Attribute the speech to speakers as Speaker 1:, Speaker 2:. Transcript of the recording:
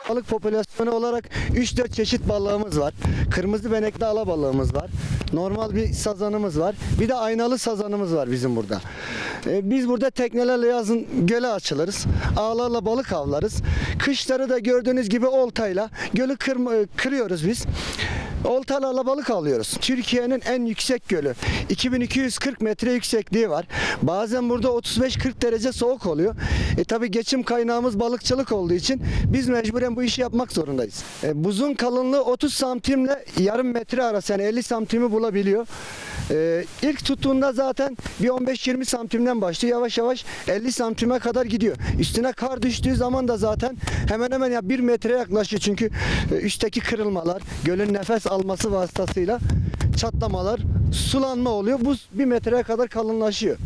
Speaker 1: Balık popülasyonu olarak 3-4 çeşit balığımız var. Kırmızı benekli alabalığımız var. Normal bir sazanımız var. Bir de aynalı sazanımız var bizim burada. Biz burada teknelerle yazın göle açılırız. Ağlarla balık avlarız. Kışları da gördüğünüz gibi oltayla gölü kırıyoruz biz. Oltalarla balık alıyoruz. Türkiye'nin en yüksek gölü. 2240 metre yüksekliği var. Bazen burada 35-40 derece soğuk oluyor. Tabii geçim kaynağımız balıkçılık olduğu için biz mecburen bu işi yapmak zorundayız. Buzun kalınlığı 30 santimle yarım metre arası, yani 50 santimi bulabiliyor. İlk tuttuğunda zaten bir 15-20 santimden başlıyor. Yavaş yavaş 50 santime kadar gidiyor. Üstüne kar düştüğü zaman da zaten hemen hemen ya 1 metreye yaklaşıyor. Çünkü üstteki kırılmalar, gölün nefes alması vasıtasıyla çatlamalar, sulanma oluyor. Buz 1 metreye kadar kalınlaşıyor.